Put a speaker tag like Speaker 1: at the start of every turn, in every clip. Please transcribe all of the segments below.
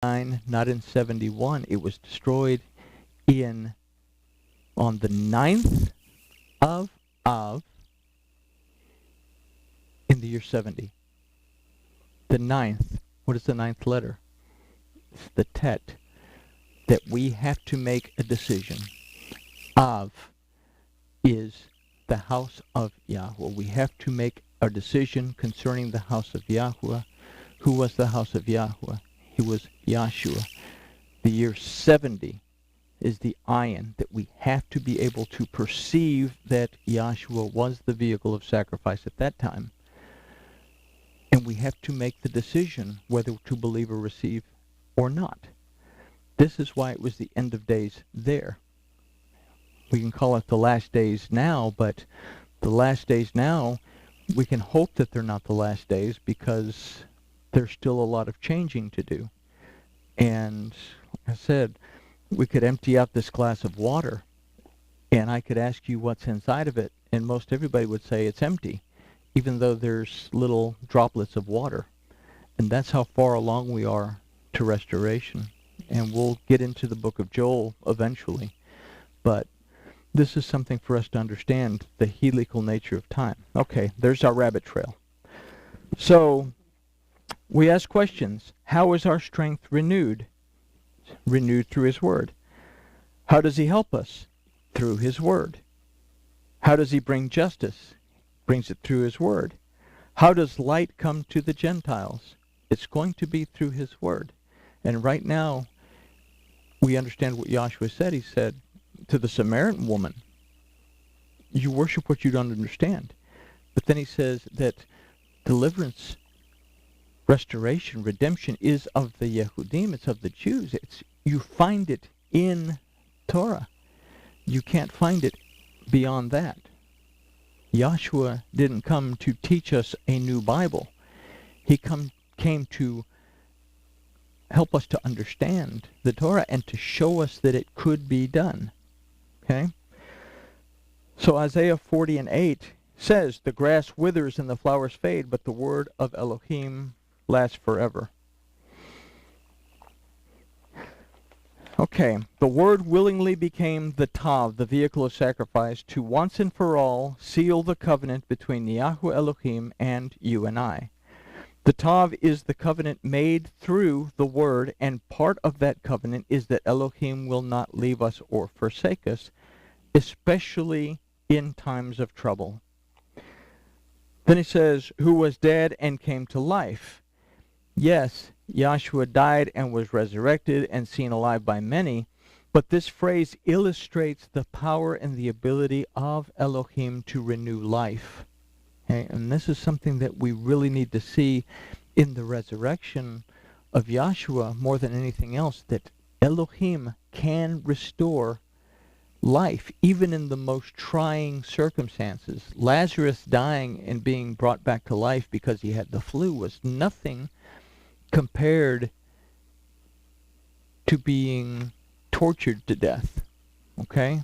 Speaker 1: not in 71. It was destroyed on the 9th of Av in the year 70. The 9th. What is the 9th letter? It's the Tet. That we have to make a decision. Av is the house of Yahweh. We have to make a decision concerning the house of Yahweh. Who was the house of Yahweh? He was Yahshua. The year 70 is the ayin, that we have to be able to perceive that Yahshua was the vehicle of sacrifice at that time. And we have to make the decision whether to believe or receive or not. This is why it was the end of days there. We can call it the last days now, but the last days now, we can hope that they're not the last days because there's still a lot of changing to do. And like I said, we could empty out this glass of water, and I could ask you what's inside of it, and most everybody would say it's empty, even though there's little droplets of water. And that's how far along we are to restoration. And we'll get into the book of Joel eventually. But this is something for us to understand, the helical nature of time. Okay, there's our rabbit trail. So, we ask questions. How is our strength renewed? Renewed through His Word. How does He help us? Through His Word. How does He bring justice? Brings it through His Word. How does light come to the Gentiles? It's going to be through His Word. And right now, we understand what Yahshua said. He said to the Samaritan woman, you worship what you don't understand. But then He says that deliverance, restoration, redemption is of the Yehudim, it's of the Jews. You find it in Torah. You can't find it beyond that. Yahshua didn't come to teach us a new Bible. He came to help us to understand the Torah and to show us that it could be done. Okay? So Isaiah 40:8 says, the grass withers and the flowers fade, but the word of Elohim lasts forever. Okay, the Word willingly became the Tav, the vehicle of sacrifice, to once and for all seal the covenant between Yahweh Elohim and you and I. The Tav is the covenant made through the Word, and part of that covenant is that Elohim will not leave us or forsake us, especially in times of trouble. Then he says, who was dead and came to life. Yes, Yahshua died and was resurrected and seen alive by many, but this phrase illustrates the power and the ability of Elohim to renew life. Okay? And this is something that we really need to see in the resurrection of Yahshua more than anything else, that Elohim can restore life, even in the most trying circumstances. Lazarus dying and being brought back to life because he had the flu was nothing compared to being tortured to death. Okay?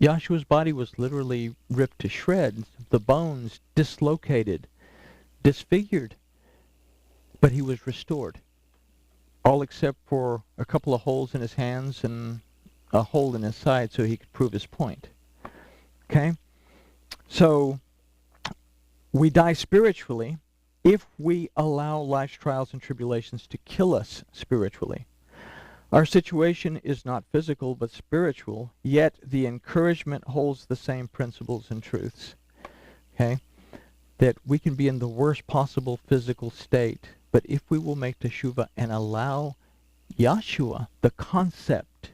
Speaker 1: Yahshua's body was literally ripped to shreds, the bones dislocated, disfigured, but he was restored. All except for a couple of holes in his hands and a hole in his side so he could prove his point. Okay? So, we die spiritually if we allow life's trials and tribulations to kill us spiritually. Our situation is not physical but spiritual, yet the encouragement holds the same principles and truths. Okay? That we can be in the worst possible physical state, but if we will make teshuvah and allow Yahshua, the concept,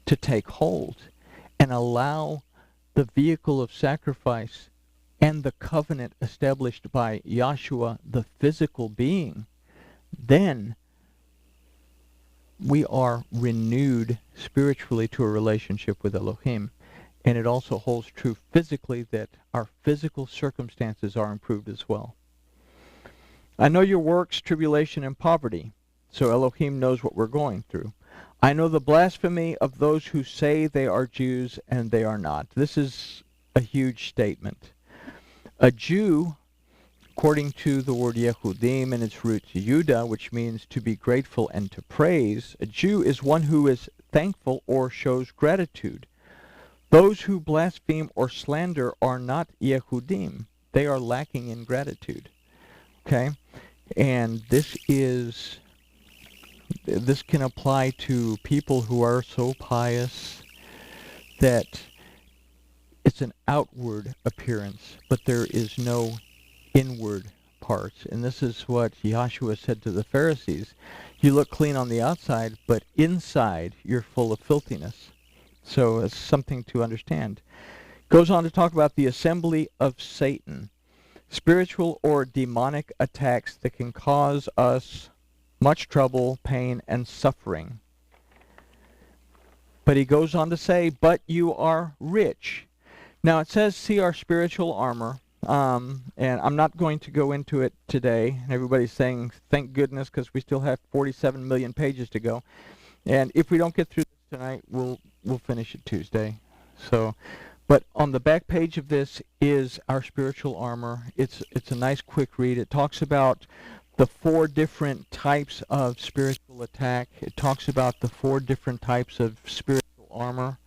Speaker 1: to take hold, and allow the vehicle of sacrifice and the covenant established by Yahshua, the physical being, then we are renewed spiritually to a relationship with Elohim. And it also holds true physically that our physical circumstances are improved as well. I know your works, tribulation, and poverty, so Elohim knows what we're going through. I know the blasphemy of those who say they are Jews and they are not. This is a huge statement. A Jew According to the word Yehudim and its root Yehuda, which means to be grateful and to praise, a Jew is one who is thankful or shows gratitude. Those who blaspheme or slander are not Yehudim. They are lacking in gratitude. Okay? And this can apply to people who are so pious that it's an outward appearance, but there is no inward parts. And this is what Yahshua said to the Pharisees. You look clean on the outside, but inside you're full of filthiness. So it's something to understand. Goes on to talk about the assembly of Satan. Spiritual or demonic attacks that can cause us much trouble, pain, and suffering. But he goes on to say, but you are rich. Now it says, see our spiritual armor. And I'm not going to go into it today. Everybody's saying, thank goodness, because we still have 47 million pages to go. And if we don't get through this tonight, we'll finish it Tuesday. So, but on the back page of this is our spiritual armor. It's a nice quick read. It talks about the 4 different types of spiritual attack. It talks about the 4 different types of spiritual armor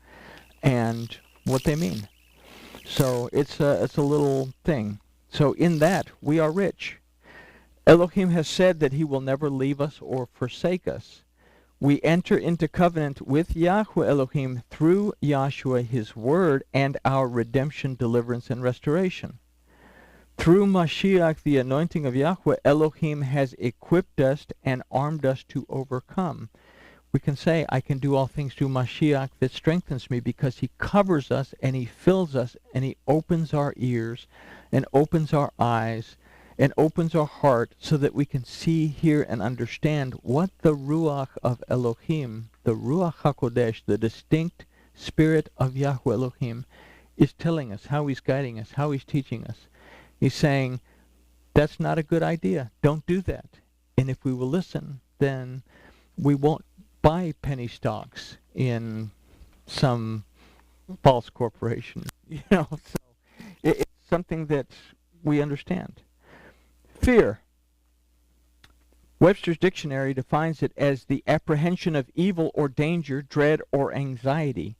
Speaker 1: and what they mean. So it's a little thing. So in that, we are rich. Elohim has said that he will never leave us or forsake us. We enter into covenant with Yahweh Elohim through Yahshua, his word, and our redemption, deliverance, and restoration. Through Mashiach, the anointing of Yahweh, Elohim has equipped us and armed us to overcome. We can say, I can do all things through Mashiach that strengthens me, because he covers us and he fills us and he opens our ears and opens our eyes and opens our heart so that we can see, hear, and understand what the Ruach of Elohim, the Ruach HaKodesh, the distinct Spirit of Yahweh Elohim, is telling us, how he's guiding us, how he's teaching us. He's saying, that's not a good idea. Don't do that. And if we will listen, then we won't buy penny stocks in some false corporation. So it's something that we understand. Fear. Webster's dictionary defines it as the apprehension of evil or danger, dread or anxiety.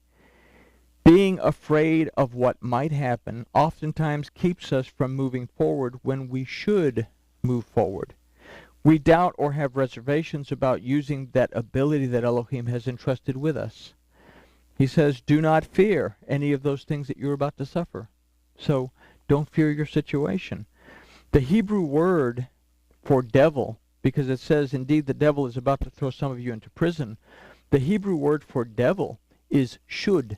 Speaker 1: Being afraid of what might happen oftentimes keeps us from moving forward when we should move forward. We doubt or have reservations about using that ability that Elohim has entrusted with us. He says, do not fear any of those things that you're about to suffer. So don't fear your situation. The Hebrew word for devil, because it says, indeed, the devil is about to throw some of you into prison. The Hebrew word for devil is shud.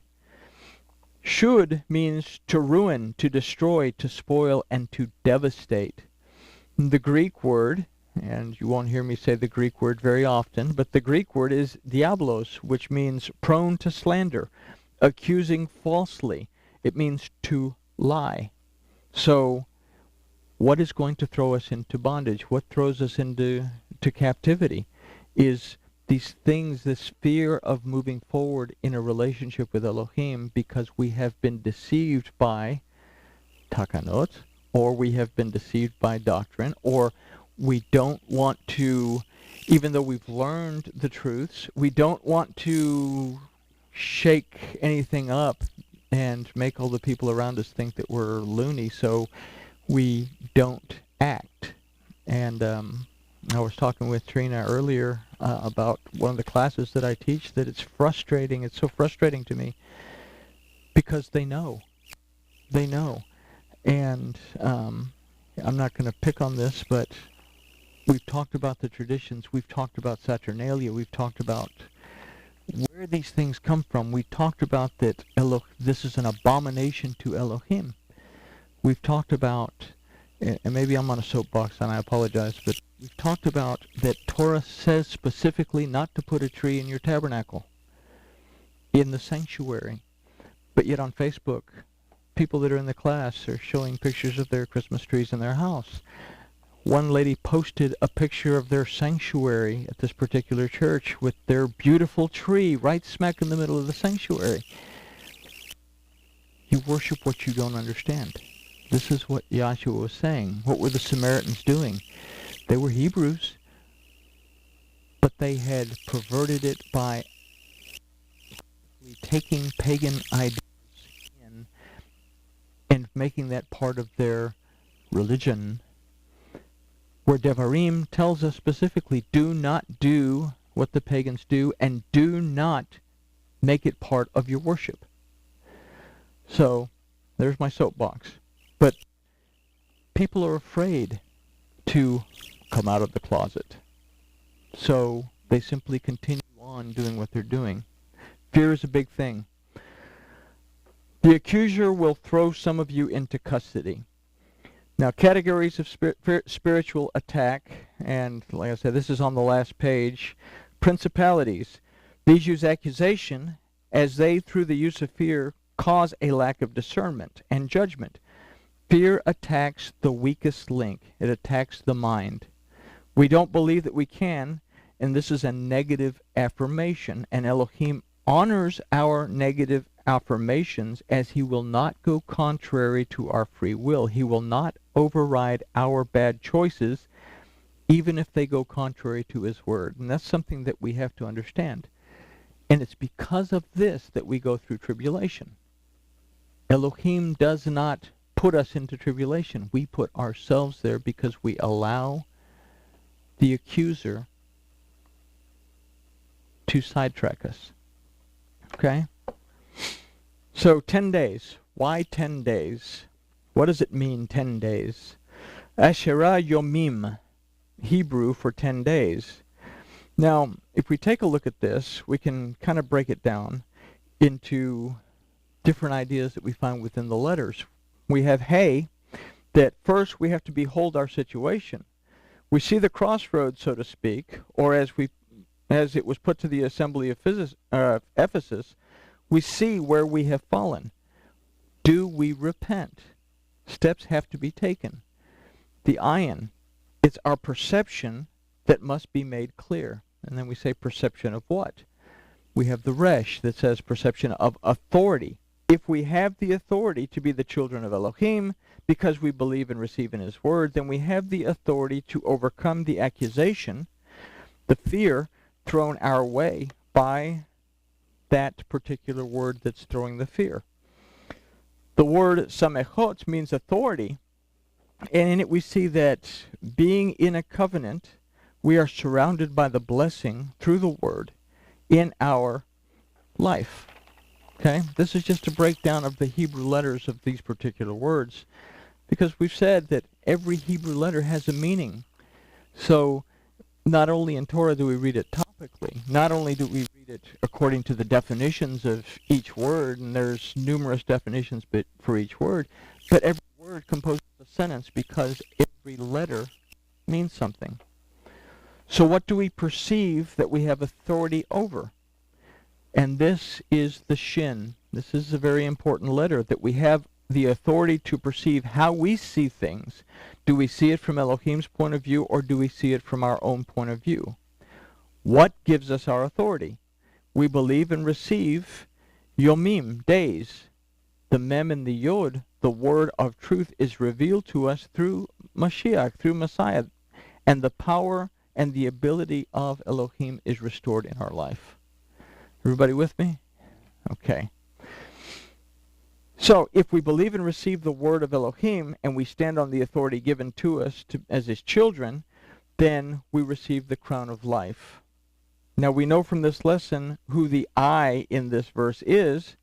Speaker 1: Shud means to ruin, to destroy, to spoil, and to devastate. The Greek word, and you won't hear me say the Greek word very often, but the Greek word is diablos, which means prone to slander, accusing falsely. It means to lie. So what is going to throw us into bondage? What throws us into captivity is these things, this fear of moving forward in a relationship with Elohim, because we have been deceived by takanot, or we have been deceived by doctrine, or we don't want to, even though we've learned the truths, we don't want to shake anything up and make all the people around us think that we're loony, so we don't act. And I was talking with Trina earlier about one of the classes that I teach, that it's frustrating. It's so frustrating to me because they know. They know. And I'm not going to pick on this, but we've talked about the traditions. We've talked about Saturnalia. We've talked about where these things come from. We talked about that this is an abomination to Elohim. We've talked about, and maybe I'm on a soapbox and I apologize, but we've talked about that Torah says specifically not to put a tree in your tabernacle, in the sanctuary. But yet on Facebook, people that are in the class are showing pictures of their Christmas trees in their house. One lady posted a picture of their sanctuary at this particular church with their beautiful tree right smack in the middle of the sanctuary. You worship what you don't understand. This is what Yahshua was saying. What were the Samaritans doing? They were Hebrews, but they had perverted it by taking pagan ideas in and making that part of their religion, where Devarim tells us specifically, do not do what the pagans do, and do not make it part of your worship. So, there's my soapbox. But people are afraid to come out of the closet. So, they simply continue on doing what they're doing. Fear is a big thing. The accuser will throw some of you into custody. Now, categories of spiritual attack, and like I said, this is on the last page. Principalities. These use accusation as they, through the use of fear, cause a lack of discernment and judgment. Fear attacks the weakest link. It attacks the mind. We don't believe that we can, and this is a negative affirmation, and Elohim honors our negative affirmations, as he will not go contrary to our free will. He will not override our bad choices, even if they go contrary to his word. And that's something that we have to understand. And it's because of this that we go through tribulation. Elohim does not put us into tribulation. We put ourselves there because we allow the accuser to sidetrack us. Okay? So 10 days. Why 10 days? What does it mean, 10 days? Asherah Yomim, Hebrew for 10 days. Now, if we take a look at this, we can kind of break it down into different ideas that we find within the letters. We have Hey, that first we have to behold our situation. We see the crossroads, so to speak, or as it was put to the assembly of Ephesus, we see where we have fallen. Do we repent? Steps have to be taken. The ayin, it's our perception that must be made clear. And then we say perception of what? We have the resh that says perception of authority. If we have the authority to be the children of Elohim, because we believe and receive in his word, then we have the authority to overcome the accusation, the fear thrown our way by that particular word that's throwing the fear. The word samechot means authority, and in it we see that being in a covenant, we are surrounded by the blessing through the word in our life. Okay? This is just a breakdown of the Hebrew letters of these particular words, because we've said that every Hebrew letter has a meaning. So not only in Torah do we read it topically, not only do we read it according to the definitions of each word, and there's numerous definitions for each word, but every word composes a sentence because every letter means something. So what do we perceive that we have authority over? And this is the shin. This is a very important letter, that we have the authority to perceive how we see things. Do we see it from Elohim's point of view, or do we see it from our own point of view? What gives us our authority? We believe and receive Yomim, days. The Mem and the Yod, the word of truth, is revealed to us through Mashiach, through Messiah. And the power and the ability of Elohim is restored in our life. Everybody with me? Okay. So, if we believe and receive the word of Elohim, and we stand on the authority given to us as his children, then we receive the crown of life. Now, we know from this lesson who the I in this verse is,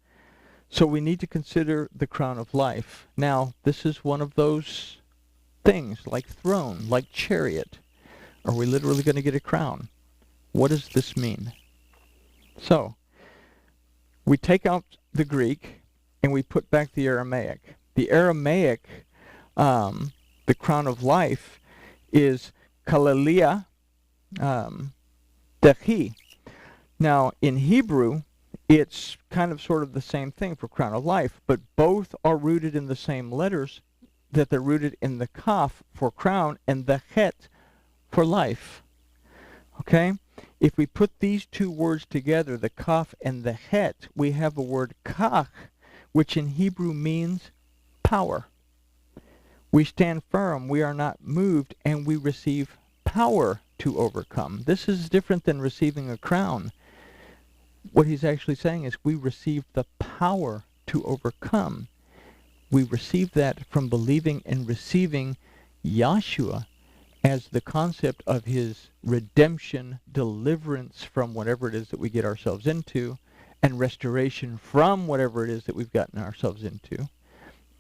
Speaker 1: so we need to consider the crown of life. Now, this is one of those things, like throne, like chariot. Are we literally going to get a crown? What does this mean? So, we take out the Greek, and we put back the Aramaic. The Aramaic, the crown of life, is Kalelia Dechi. Now, in Hebrew, it's kind of sort of the same thing for crown of life, but both are rooted in the same letters, that they're rooted in the kaf for crown and the het for life. Okay? If we put these two words together, the kaf and the het, we have a word kach, which in Hebrew means power. We stand firm, we are not moved, and we receive power to overcome. This is different than receiving a crown. What he's actually saying is we receive the power to overcome. We receive that from believing and receiving Yahshua as the concept of his redemption, deliverance from whatever it is that we get ourselves into, and restoration from whatever it is that we've gotten ourselves into,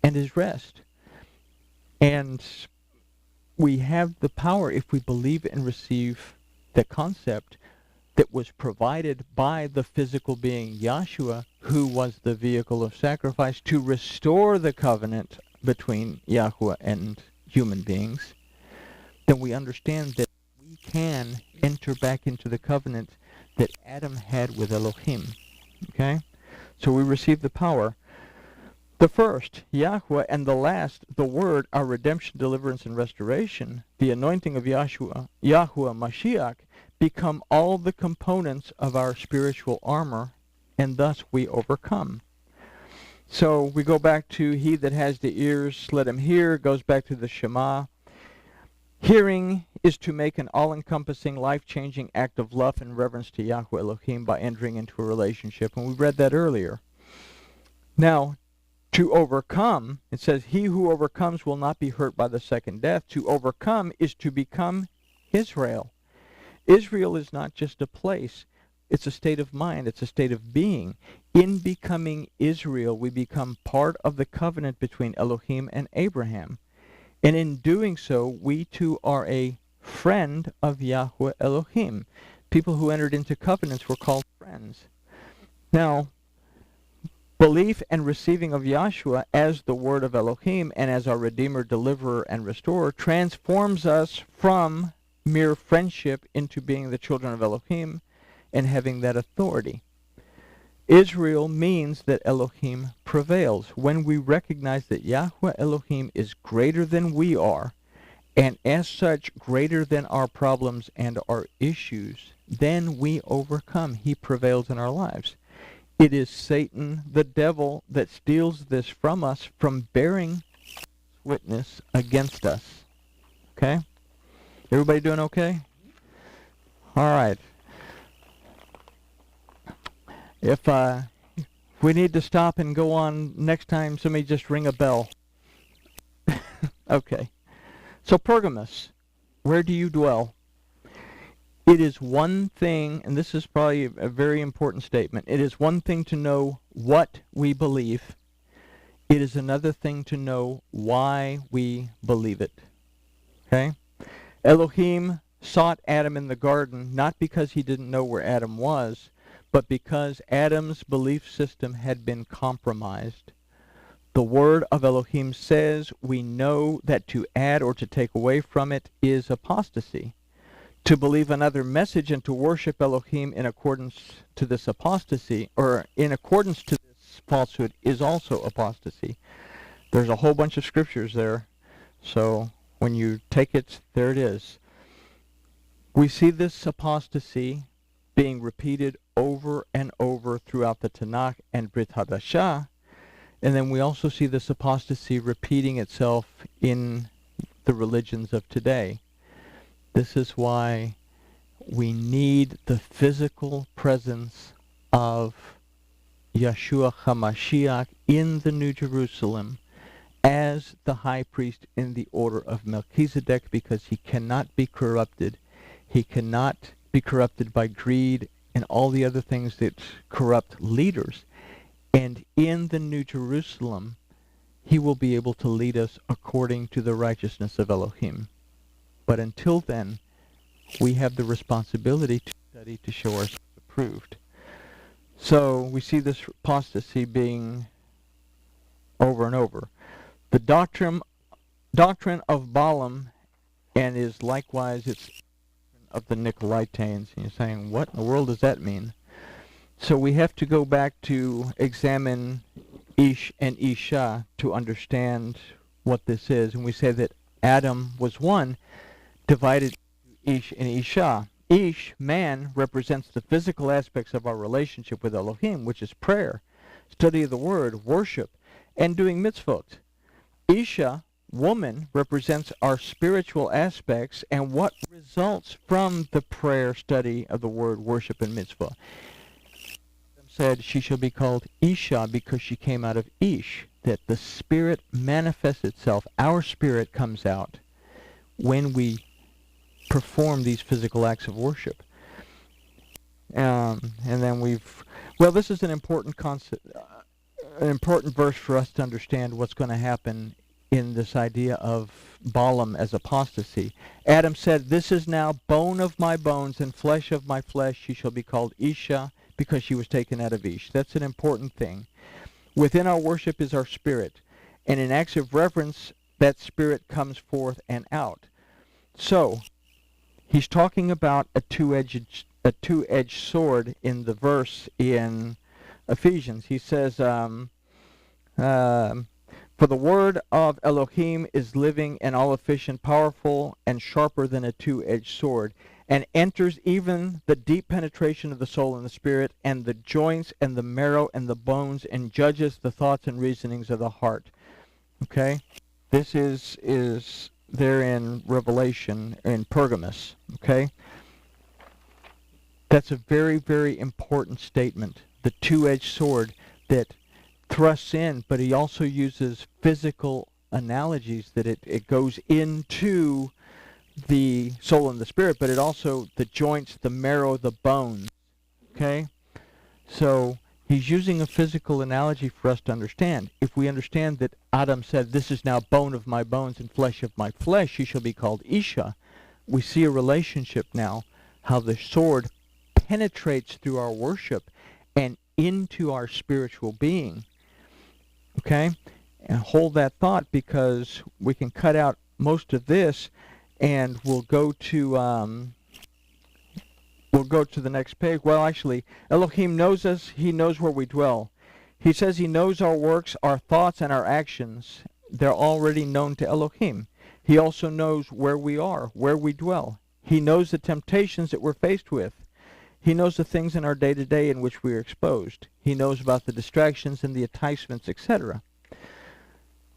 Speaker 1: and his rest. And we have the power, if we believe and receive the concept that was provided by the physical being Yahshua, who was the vehicle of sacrifice, to restore the covenant between Yahweh and human beings, then we understand that we can enter back into the covenant that Adam had with Elohim. Okay? So we receive the power. The first, Yahweh, and the last, the Word, our redemption, deliverance, and restoration, the anointing of Yahweh, Mashiach, become all the components of our spiritual armor, and thus we overcome. So we go back to he that has the ears, let him hear, goes back to the Shema. Hearing is to make an all-encompassing, life-changing act of love and reverence to Yahweh Elohim by entering into a relationship, and we read that earlier. Now, to overcome, it says, he who overcomes will not be hurt by the second death. To overcome is to become Israel. Israel is not just a place. It's a state of mind. It's a state of being. In becoming Israel, we become part of the covenant between Elohim and Abraham. And in doing so, we too are a friend of Yahweh Elohim. People who entered into covenants were called friends. Now, belief and receiving of Yahshua as the Word of Elohim and as our Redeemer, Deliverer, and Restorer transforms us from mere friendship into being the children of Elohim and having that authority. Israel means that Elohim prevails. When we recognize that Yahweh Elohim is greater than we are, and as such greater than our problems and our issues, then we overcome. He prevails in our lives. It is Satan, the devil, that steals this from us, from bearing witness against us. Okay? Everybody doing okay? All right. If we need to stop and go on next time, somebody just ring a bell. Okay. So Pergamos, where do you dwell? It is one thing, and this is probably a very important statement, it is one thing to know what we believe. It is another thing to know why we believe it. Okay? Elohim sought Adam in the garden, not because he didn't know where Adam was, but because Adam's belief system had been compromised. The word of Elohim says we know that to add or to take away from it is apostasy. To believe another message and to worship Elohim in accordance to this apostasy, or in accordance to this falsehood, is also apostasy. There's a whole bunch of scriptures there, so when you take it, there it is. We see this apostasy being repeated over and over throughout the Tanakh and Brit Hadashah, and then we also see this apostasy repeating itself in the religions of today. This is why we need the physical presence of Yeshua HaMashiach in the New Jerusalem as the high priest in the order of Melchizedek, because he cannot be corrupted. He cannot be corrupted by greed and all the other things that corrupt leaders. And in the New Jerusalem, he will be able to lead us according to the righteousness of Elohim. But until then, we have the responsibility to study to show ourselves approved. So we see this apostasy being over and over. The doctrine of Balaam, and is likewise its of the Nicolaitans. And you're saying, what in the world does that mean? So we have to go back to examine Ish and Isha to understand what this is. And we say that Adam was one, divided into Ish and Isha. Ish, man, represents the physical aspects of our relationship with Elohim, which is prayer, study of the word, worship, and doing mitzvot. Isha, woman represents our spiritual aspects and what results from the prayer study of the word, worship, and mitzvah. Said she shall be called Isha because she came out of Ish, that the spirit manifests itself. Our spirit comes out when we perform these physical acts of worship. And then this is an important concept, an important verse for us to understand what's going to happen in this idea of Balaam as apostasy. Adam said, "This is now bone of my bones and flesh of my flesh. She shall be called Isha because she was taken out of Ish." That's an important thing. Within our worship is our spirit. And in acts of reverence, that spirit comes forth and out. So, he's talking about a two-edged sword in the verse in Ephesians. He says, "For the word of Elohim is living and all efficient, powerful, and sharper than a two-edged sword, and enters even the deep penetration of the soul and the spirit, and the joints and the marrow and the bones, and judges the thoughts and reasonings of the heart." Okay? This is there in Revelation, in Pergamos. Okay? That's a very, very important statement. The two-edged sword that thrusts in, but he also uses physical analogies that it goes into the soul and the spirit, but it also, the joints, the marrow, the bones. Okay? So he's using a physical analogy for us to understand. If we understand that Adam said, "This is now bone of my bones and flesh of my flesh, she shall be called Isha," we see a relationship now, how the sword penetrates through our worship and into our spiritual being. Okay? And hold that thought, because we can cut out most of this and we'll go to the next page. Well, actually, Elohim knows us. He knows where we dwell. He says he knows our works, our thoughts, and our actions. They're already known to Elohim. He also knows where we are, where we dwell. He knows the temptations that we're faced with. He knows the things in our day-to-day in which we are exposed. He knows about the distractions and the enticements, etc.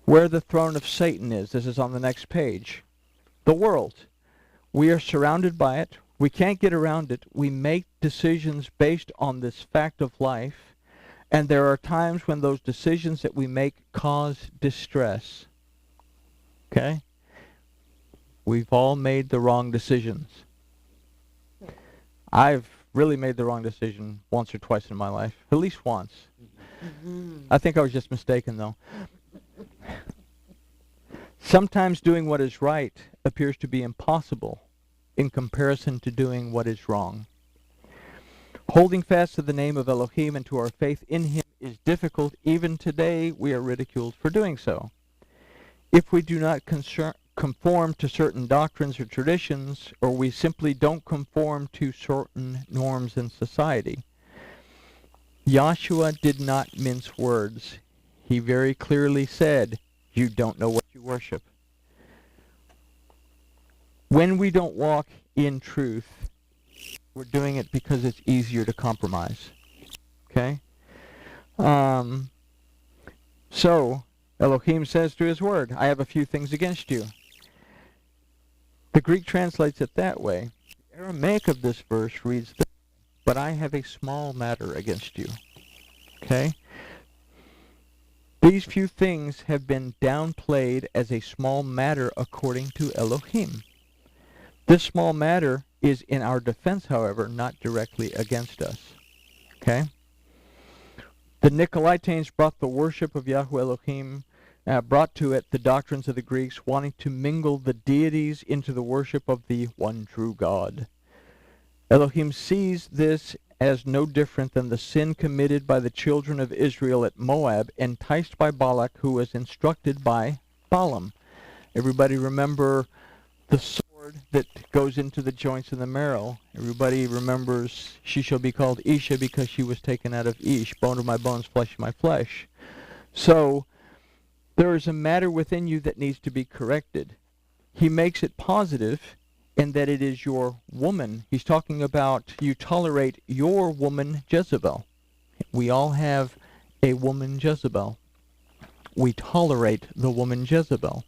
Speaker 1: Where the throne of Satan is, this is on the next page. The world. We are surrounded by it. We can't get around it. We make decisions based on this fact of life. And there are times when those decisions that we make cause distress. Okay? We've all made the wrong decisions. I've really made the wrong decision once or twice in my life. At least once. I think I was just mistaken, though. Sometimes doing what is right appears to be impossible in comparison to doing what is wrong. Holding fast to the name of Elohim and to our faith in him is difficult. Even today, we are ridiculed for doing so. If we do not conform to certain doctrines or traditions, or we simply don't conform to certain norms in society. Yahshua did not mince words. He very clearly said, "You don't know what you worship." When we don't walk in truth, we're doing it because it's easier to compromise. Okay? So, Elohim says to his word, "I have a few things against you." The Greek translates it that way. The Aramaic of this verse reads, "But I have a small matter against you." Okay? These few things have been downplayed as a small matter according to Elohim. This small matter is in our defense, however, not directly against us. Okay? The Nicolaitans brought the worship of Yahweh Elohim, brought to it the doctrines of the Greeks, wanting to mingle the deities into the worship of the one true God. Elohim sees this as no different than the sin committed by the children of Israel at Moab, enticed by Balak, who was instructed by Balaam. Everybody remember the sword that goes into the joints and the marrow. Everybody remembers, "She shall be called Isha because she was taken out of Ish, bone of my bones, flesh of my flesh." So, there is a matter within you that needs to be corrected. He makes it positive in that it is your woman. He's talking about you tolerate your woman Jezebel. We all have a woman Jezebel. We tolerate the woman Jezebel.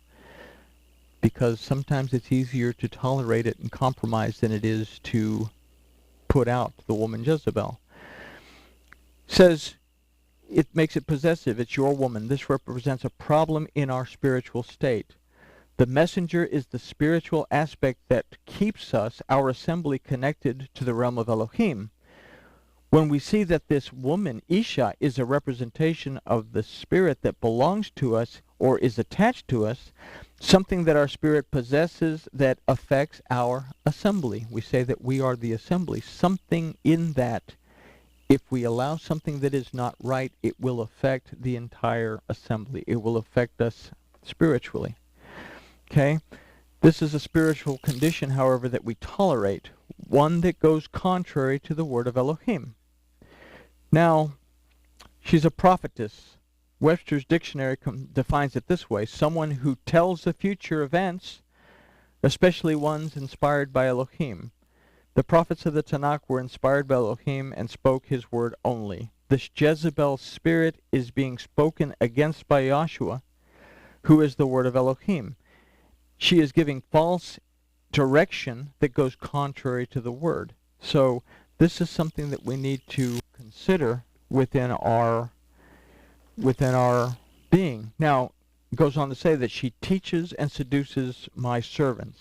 Speaker 1: because sometimes it's easier to tolerate it and compromise than it is to put out the woman Jezebel. Says it makes it possessive. It's your woman. This represents a problem in our spiritual state. The messenger is the spiritual aspect that keeps us, our assembly, connected to the realm of Elohim. When we see that this woman, Isha, is a representation of the spirit that belongs to us or is attached to us, something that our spirit possesses that affects our assembly. We say that we are the assembly. Something in that, if we allow something that is not right, it will affect the entire assembly. It will affect us spiritually. Okay? This is a spiritual condition, however, that we tolerate, one that goes contrary to the word of Elohim. Now, she's a prophetess. Webster's dictionary defines it this way: someone who tells the future events, especially ones inspired by Elohim. The prophets of the Tanakh were inspired by Elohim and spoke his word only. This Jezebel spirit is being spoken against by Yahshua, who is the word of Elohim. She is giving false direction that goes contrary to the word. So this is something that we need to consider within our being. Now, it goes on to say that she teaches and seduces my servants.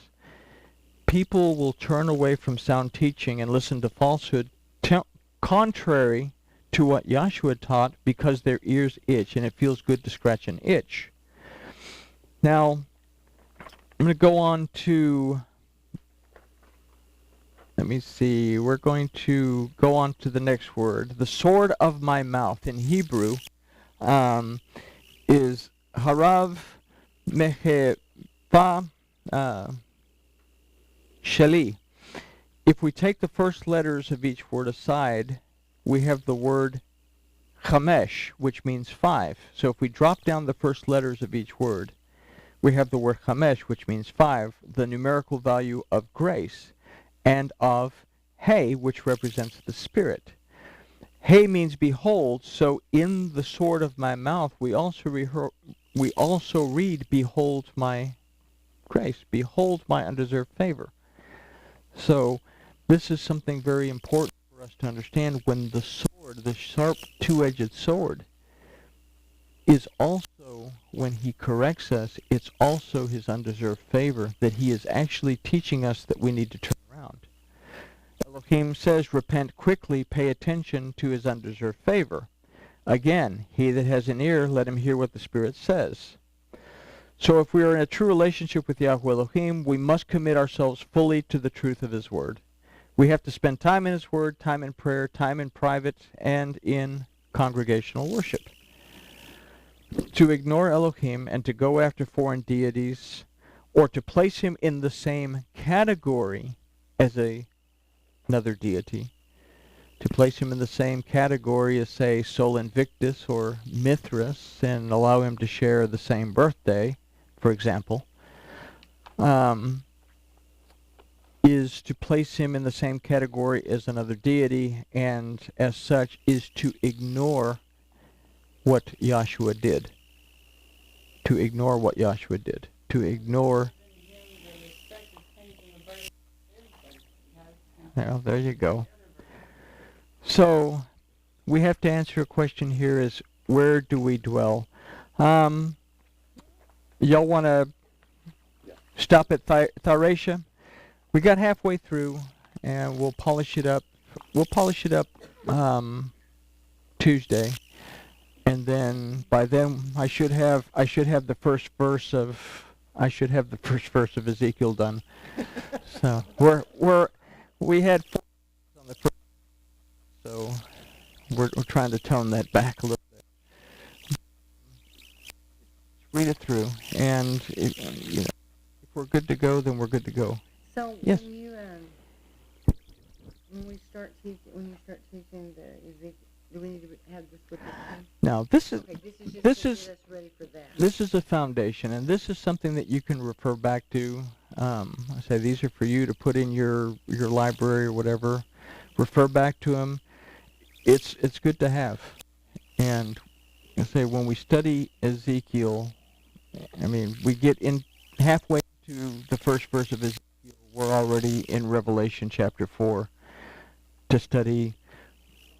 Speaker 1: People will turn away from sound teaching and listen to falsehood contrary to what Yahshua taught because their ears itch, and it feels good to scratch an itch. Now, I'm going to go on to, let me see, we're going to go on to the next word. The sword of my mouth in Hebrew is harav mehefa sheli. If we take the first letters of each word aside, we have the word chamesh, which means 5. So if we drop down the first letters of each word, we have the word chamesh, which means 5, the numerical value of grace, and of He, which represents the Spirit. He means behold, so in the sword of my mouth we also read, behold my grace, behold my undeserved favor. So this is something very important for us to understand. When the sword, the sharp two-edged sword, is also, when he corrects us, it's also his undeserved favor, that he is actually teaching us that we need to turn around. Elohim says, repent quickly, pay attention to his undeserved favor. Again, he that has an ear, let him hear what the Spirit says. So if we are in a true relationship with Yahweh Elohim, we must commit ourselves fully to the truth of his word. We have to spend time in his word, time in prayer, time in private, and in congregational worship. To ignore Elohim and to go after foreign deities, or to place him in the same category as another deity, to place him in the same category as, say, Sol Invictus or Mithras, and allow him to share the same birthday, for example, is to place him in the same category as another deity, and as such is to ignore what Yahshua did. To ignore what Yahshua did. To ignore... Well, there you go. So, we have to answer a question here is, where do we dwell? Y'all want to stop at Thyracia? We got halfway through, and we'll polish it up. We'll polish it up Tuesday, and then by then I should have the first verse of Ezekiel done. So we had 4 on the first, so we're trying to tone that back a little bit. Read it through, and if we're good to go, then we're good to go.
Speaker 2: So
Speaker 1: yes.
Speaker 2: When you start teaching the Ezekiel, do we need to have this with us?
Speaker 1: Now this is
Speaker 2: get us ready for that.
Speaker 1: This is a foundation, and this is something that you can refer back to. I say these are for you to put in your library or whatever. Refer back to them. It's good to have. And I say when we study Ezekiel, I mean we get in halfway to the first verse of Ezekiel, we're already in Revelation chapter 4 to study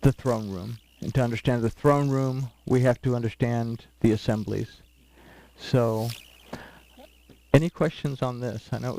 Speaker 1: the throne room. And to understand the throne room, we have to understand the assemblies. So, any questions on this? I know